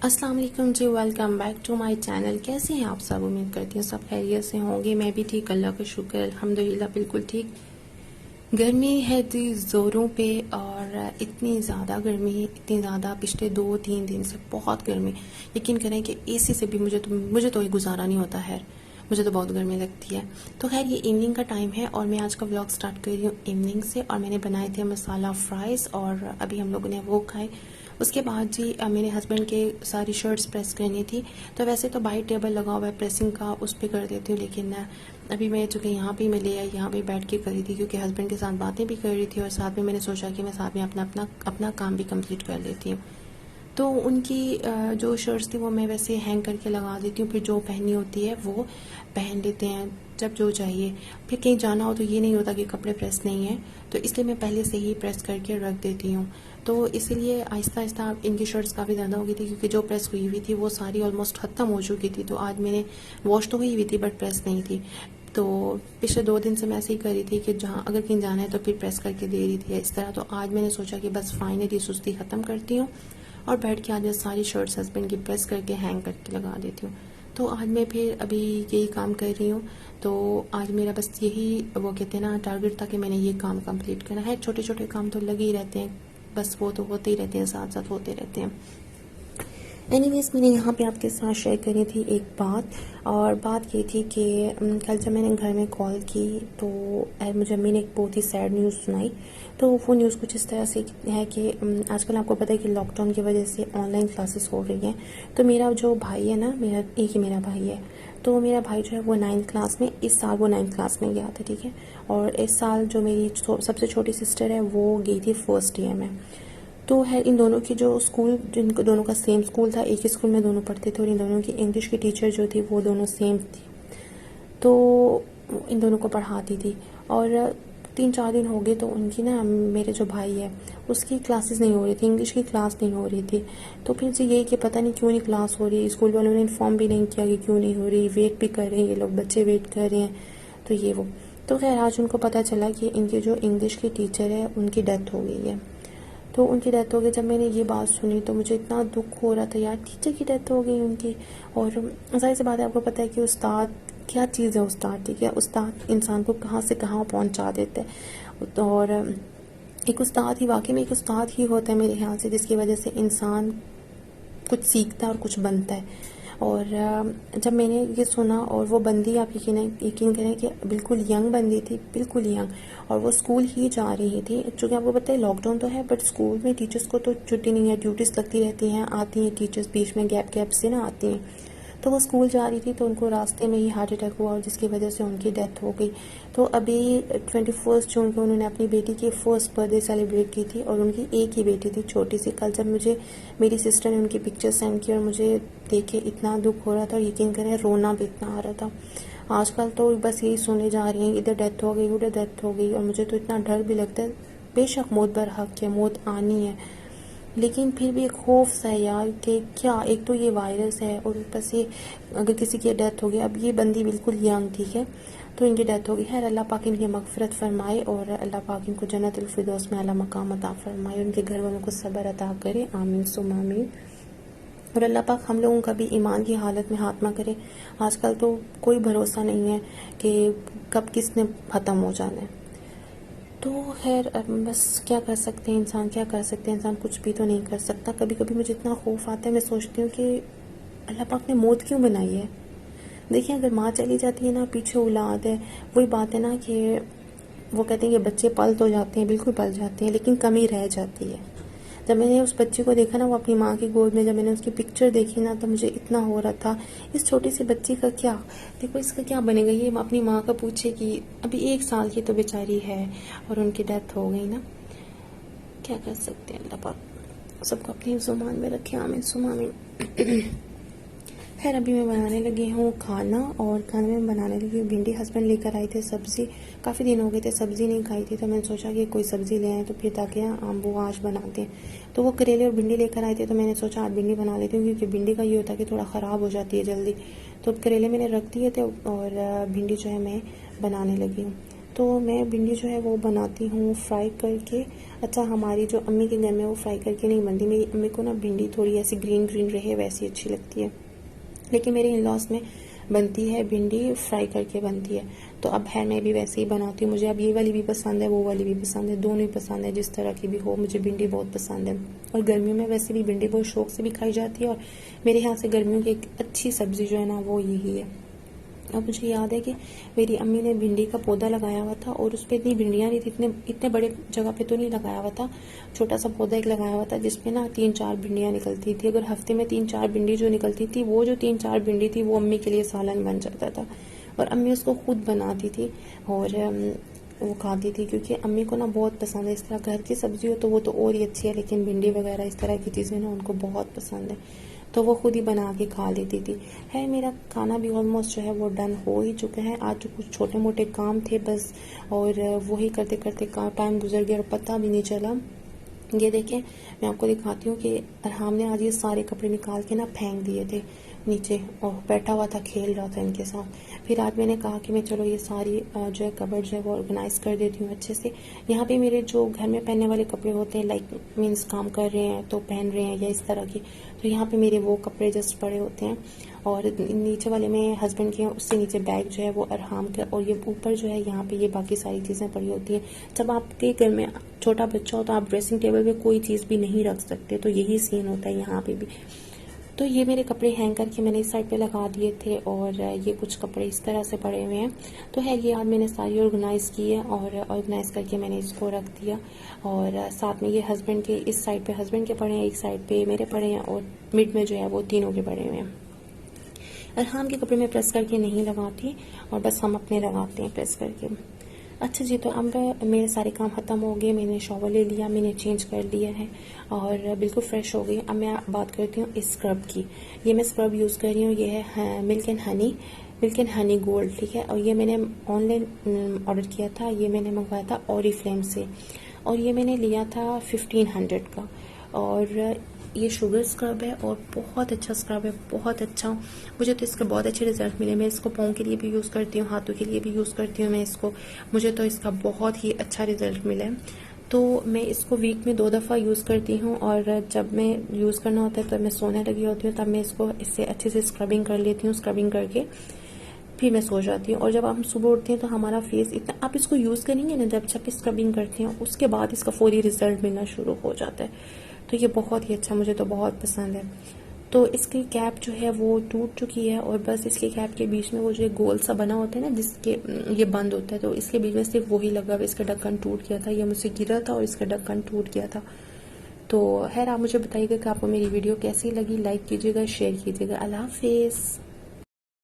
अस्सलाम वालेकुम जी, welcome back to my channel. कैसे हैं आप सब? उम्मीद करती हूँ सब खैरियत से होंगे। मैं भी ठीक, अल्लाह का शुक्र, अल्हम्दुलिल्लाह बिल्कुल ठीक। गर्मी है जी ज़ोरों पे, और इतनी ज़्यादा गर्मी, इतनी ज़्यादा पिछले 2-3 दिन से बहुत गर्मी। यकीन करें कि एसी से भी मुझे तो ये गुजारा नहीं होता है। मुझे तो बहुत गर्मी लगती है। तो खैर, ये इवनिंग का टाइम है और मैं आज का व्लॉग स्टार्ट कर रही हूँ इवनिंग से। और मैंने बनाए थे मसाला फ्राइज़ और अभी हम लोगों ने वो खाए। उसके बाद जी मेरे हस्बैंड के सारी शर्ट्स प्रेस करनी थी। तो वैसे तो बाई टेबल लगा हुआ है प्रेसिंग का, उस पर कर देती हूँ, लेकिन अभी मैं चूँकि यहाँ पे मैं ले आई, यहाँ पे बैठ के कर रही थी क्योंकि हस्बैंड के साथ बातें भी कर रही थी और साथ में मैंने सोचा कि मैं साथ में अपना काम भी कंप्लीट कर लेती हूँ। तो उनकी जो शर्ट्स थी वो मैं वैसे हैंग करके लगा देती हूँ, फिर जो पहननी होती है वो पहन लेते हैं जब जो चाहिए। फिर कहीं जाना हो तो ये नहीं होता कि कपड़े प्रेस नहीं है, तो इसलिए मैं पहले से ही प्रेस करके रख देती हूँ। तो इसीलिए आहिस्ता आहिस्ता इनकी शर्ट्स काफ़ी ज़्यादा हो गई थी क्योंकि जो प्रेस हुई हुई थी वो सारी ऑलमोस्ट ख़त्म हो चुकी थी। तो आज मैंने वॉश तो हुई हुई थी बट प्रेस नहीं थी। तो पिछले 2 दिन से मैं ऐसे ही कर रही थी कि जहाँ अगर कहीं जाना है तो फिर प्रेस करके दे रही थी इस तरह। तो आज मैंने सोचा कि बस फाइनली सुस्ती ख़त्म करती हूँ और बैठ के आज मैं सारी शर्ट्स हस्बैंड की प्रेस करके हैंग करके लगा देती हूँ। तो आज मैं फिर अभी यही काम कर रही हूँ। तो आज मेरा बस यही वो कहते हैं ना टारगेट था कि मैंने ये काम कंप्लीट करना है। छोटे छोटे काम तो लगे ही रहते हैं, बस वो तो होते ही रहते हैं, साथ साथ होते रहते हैं। एनीवेज, मैंने यहाँ पे आपके साथ शेयर करी थी एक बात, और बात ये थी कि कल जब मैंने घर में कॉल की तो मुझे अम्मी ने एक बहुत ही सैड न्यूज़ सुनाई। तो वो न्यूज़ कुछ इस तरह से है कि आजकल आपको पता है कि लॉकडाउन की वजह से ऑनलाइन क्लासेस हो रही हैं। तो मेरा जो भाई है ना, मेरा एक ही मेरा भाई है, तो मेरा भाई जो है वो 9th क्लास में, इस साल वो 9th क्लास में गया था, ठीक है। और इस साल जो मेरी सबसे छोटी सिस्टर है वो गई थी फर्स्ट ईयर में। तो है इन दोनों की जो स्कूल, जिनको दोनों का सेम स्कूल था, एक ही स्कूल में दोनों पढ़ते थे, और इन दोनों की इंग्लिश की टीचर जो थी वो दोनों सेम थी। तो इन दोनों को पढ़ाती थी। और 3-4 दिन हो गए तो उनकी ना, मेरे जो भाई है उसकी क्लासेस नहीं हो रही थी, इंग्लिश की क्लास नहीं हो रही थी। तो फिर से यही कि पता नहीं क्यों नहीं क्लास हो रही, स्कूल वालों ने इन्फॉर्म भी नहीं किया कि क्यों नहीं हो रही, वेट भी कर रहे हैं ये लोग, बच्चे वेट कर रहे हैं, तो ये वो। तो खैर आज उनको पता चला कि इनकी जो इंग्लिश की टीचर है उनकी डेथ हो गई है। तो उनकी डेथ हो गई। जब मैंने ये बात सुनी तो मुझे इतना दुख हो रहा था यार, टीचर की डेथ हो गई उनकी। और जाहिर सी बात है, आपको पता है कि उस्ताद क्या चीज़ है। उस्ताद, ठीक है, उस्ताद इंसान को कहाँ से कहाँ पहुँचा देते हैं। और एक उस्ताद ही, वाकई में एक उस्ताद ही होता है मेरे ख्याल से, जिसकी वजह से इंसान कुछ सीखता है और कुछ बनता है। और जब मैंने ये सुना, और वो बंदी, आप यकीन करें कि बिल्कुल यंग बंदी थी, बिल्कुल यंग, और वो स्कूल ही जा रही थी। चूँकि आपको पता है लॉकडाउन तो है, बट स्कूल में टीचर्स को तो छुट्टी नहीं है, ड्यूटीज़ लगती रहती हैं, आती हैं टीचर्स बीच में गैप गैप से ना आती हैं। तो वो स्कूल जा रही थी तो उनको रास्ते में ही हार्ट अटैक हुआ और जिसकी वजह से उनकी डेथ हो गई। तो अभी 21 जून को उन्होंने अपनी बेटी की फर्स्ट बर्थडे सेलिब्रेट की थी, और उनकी एक ही बेटी थी, छोटी सी। कल जब मुझे मेरी सिस्टर ने उनकी पिक्चर सेंड की और मुझे देख के इतना दुख हो रहा था, और यकीन करें रोना भी इतना आ रहा था। आजकल तो बस यही सुने जा रहे हैं, इधर डेथ हो गई, उधर डेथ हो गई, और मुझे तो इतना डर भी लगता है। बेशक मौत बरहक है, मौत आनी है, लेकिन फिर भी एक खौफ सा है यार कि क्या, एक तो ये वायरस है और ऊपर से अगर किसी की डेथ हो गई। अब ये बंदी बिल्कुल यंग, ठीक है, तो इनकी डेथ हो गई। खैर अल्लाह पाक इनकी मगफरत फरमाए और अल्लाह पाक इनको जन्नतुल फिरदौस में आला मकाम अता फरमाए, उनके घर वालों को सब्र अता करे, आमीन सुम आमीन। और अल्लाह पाक हम लोगों का भी ईमान की हालत में हाथमा करे। आजकल तो कोई भरोसा नहीं है कि कब किसने ख़त्म हो जाना है। तो खैर बस क्या कर सकते हैं इंसान, क्या कर सकते हैं इंसान, कुछ भी तो नहीं कर सकता। कभी कभी मुझे इतना खौफ आता है, मैं सोचती हूँ कि अल्लाह पाक ने मौत क्यों बनाई है। देखिए, अगर माँ चली जाती है ना, पीछे औलाद है, वही बात है ना कि वो कहते हैं कि बच्चे पल तो जाते हैं, बिल्कुल पल जाते हैं, लेकिन कमी रह जाती है। जब मैंने उस बच्चे को देखा ना, वो अपनी माँ की गोद में, जब मैंने उसकी पिक्चर देखी ना, तो मुझे इतना हो रहा था, इस छोटी सी बच्ची का क्या, देखो इसका क्या बनेगा। ये अपनी माँ का पूछे कि अभी 1 साल की तो बेचारी है और उनकी डेथ हो गई ना, क्या कर सकते हैं। अल्लाह पाक सबको अपनी जुबान में रखे, आमीन सुम आमीन। खैर अभी मैं बनाने लगी हूँ खाना, और खाने में बनाने लगी हूँ भिंडी। हस्बैंड लेकर आए थे सब्ज़ी, काफ़ी दिन हो गए थे सब्ज़ी नहीं खाई थी, तो मैंने सोचा कि कोई सब्ज़ी ले आए तो फिर ताकि वो आज बनाते हैं। तो वो करेले और भिंडी लेकर आए थे, तो मैंने सोचा आज भिंडी बना लेती हूँ, क्योंकि भिंडी का ये होता है कि थोड़ा ख़राब हो जाती है जल्दी। तो करेले मैंने रख दिए थे और भिंडी जो है मैं बनाने लगी हूँ। तो मैं भिंडी जो है वो बनाती हूँ फ्राई करके। अच्छा, हमारी जो अम्मी के घर में वो फ्राई करके नहीं बनती। मेरी अम्मी को ना भिंडी थोड़ी ऐसी ग्रीन ग्रीन रहे वैसी अच्छी लगती है, लेकिन मेरे इन लॉज में बनती है भिंडी फ्राई करके बनती है। तो अब है मैं भी वैसे ही बनाती हूँ। मुझे अब ये वाली भी पसंद है, वो वाली भी पसंद है, दोनों ही पसंद है, जिस तरह की भी हो मुझे भिंडी बहुत पसंद है। और गर्मियों में वैसे भी भिंडी बहुत शौक से भी खाई जाती है, और मेरे यहाँ से गर्मियों की एक अच्छी सब्जी जो है ना वो यही है। और मुझे याद है कि मेरी अम्मी ने भिंडी का पौधा लगाया हुआ था, और उस पर इतनी भिंडियाँ नहीं थी, इतने बड़े जगह पे तो नहीं लगाया हुआ था, छोटा सा पौधा एक लगाया हुआ था जिसमें ना 3-4 भिंडियाँ निकलती थी। अगर हफ्ते में 3-4 भिंडी जो निकलती थी, वो जो 3-4 भिंडी थी वो अम्मी के लिए सालन बन जाता था। और अम्मी उसको खुद बनाती थी और वो खाती थी, क्योंकि अम्मी को ना बहुत पसंद है। इस तरह घर की सब्जी हो तो वो तो और ही अच्छी है, लेकिन भिंडी वगैरह इस तरह की चीज़ें ना उनको बहुत पसंद है, तो वो खुद ही बना के खा लेती थी। है मेरा खाना भी ऑलमोस्ट जो है वो डन हो ही चुका है। आज जो कुछ छोटे मोटे काम थे बस, और वही करते करते टाइम गुजर गया और पता भी नहीं चला। ये देखें, मैं आपको दिखाती हूँ कि अरहाम ने आज ये सारे कपड़े निकाल के ना फेंक दिए थे नीचे, और बैठा हुआ था, खेल रहा था इनके साथ। फिर आज मैंने कहा कि मैं चलो ये सारी जो है कबर्ड जो है वो ऑर्गेनाइज कर देती हूँ अच्छे से। यहाँ पे मेरे जो घर में पहनने वाले कपड़े होते हैं, लाइक मीन्स काम कर रहे हैं तो पहन रहे हैं या इस तरह की, तो यहाँ पे मेरे वो कपड़े जस्ट पड़े होते हैं। और नीचे वाले में हस्बैंड के, उससे नीचे बैग जो है वो अरहाम का, और ये ऊपर जो है यहाँ पे ये बाकी सारी चीज़ें पड़ी होती हैं। जब आपके घर में छोटा बच्चा हो तो आप ड्रेसिंग टेबल पे कोई चीज़ भी नहीं रख सकते, तो यही सीन होता है यहाँ पे भी। तो ये मेरे कपड़े हैंग करके मैंने इस साइड पे लगा दिए थे, और ये कुछ कपड़े इस तरह से पड़े हुए हैं। तो है ये आज मैंने सारी ऑर्गेनाइज़ की है, और ऑर्गेनाइज़ करके मैंने इसको रख दिया। और साथ में ये हस्बैंड के, इस साइड पे हस्बैंड के पड़े हैं, एक साइड पे मेरे पड़े हैं, और मिड में जो है वो तीनों के पड़े हुए हैं। अरहाम के कपड़े में प्रेस करके नहीं लगाती, और बस हम अपने लगाते हैं प्रेस करके। अच्छा जी, तो अब मेरे सारे काम ख़त्म हो गए, मैंने शॉवर ले लिया, मैंने चेंज कर लिया है और बिल्कुल फ्रेश हो गई। अब मैं बात करती हूँ इस स्क्रब की। ये मैं स्क्रब यूज़ कर रही हूँ, ये है मिल्क एंड हनी गोल्ड, ठीक है। और ये मैंने ऑनलाइन ऑर्डर किया था, ये मैंने मंगवाया था ऑरिफ्लेम से, और ये मैंने लिया था 1500 का। और ये शुगर स्क्रब है और बहुत अच्छा स्क्रब है, बहुत अच्छा। मुझे तो इसके बहुत अच्छे रिजल्ट मिले। मैं इसको पाँव के लिए भी यूज़ करती हूँ, हाथों के लिए भी यूज़ करती हूँ मैं इसको। मुझे तो इसका बहुत ही अच्छा रिजल्ट मिला है। तो मैं इसको वीक में 2 दफ़ा यूज़ करती हूँ, और जब मैं यूज़ करना होता है तो मैं सोने लगी होती हूँ, तब मैं इसको इससे अच्छे से स्क्रबिंग कर लेती हूँ। स्क्रबिंग करके फिर मैं सो जाती हूँ। और जब हम सुबह उठते हैं तो हमारा फेस इतना, आप इसको यूज़ करेंगे ना, जब स्क्रबिंग करते हैं उसके बाद इसका फौरी रिजल्ट मिलना शुरू हो जाता है। तो ये बहुत ही अच्छा, मुझे तो बहुत पसंद है। तो इसकी कैप जो है वो टूट चुकी है, और बस इसके कैप के बीच में वो जो गोल सा बना होता है ना, जिसके ये बंद होता है, तो इसके बीच में सिर्फ वही लगा हुआ। इसका ढक्कन टूट गया था, ये मुझसे गिरा था और इसका ढक्कन टूट गया था। तो खैर, आप मुझे बताइएगा कि आपको मेरी वीडियो कैसी लगी। लाइक कीजिएगा, शेयर कीजिएगा। अल्लाह हाफिज़।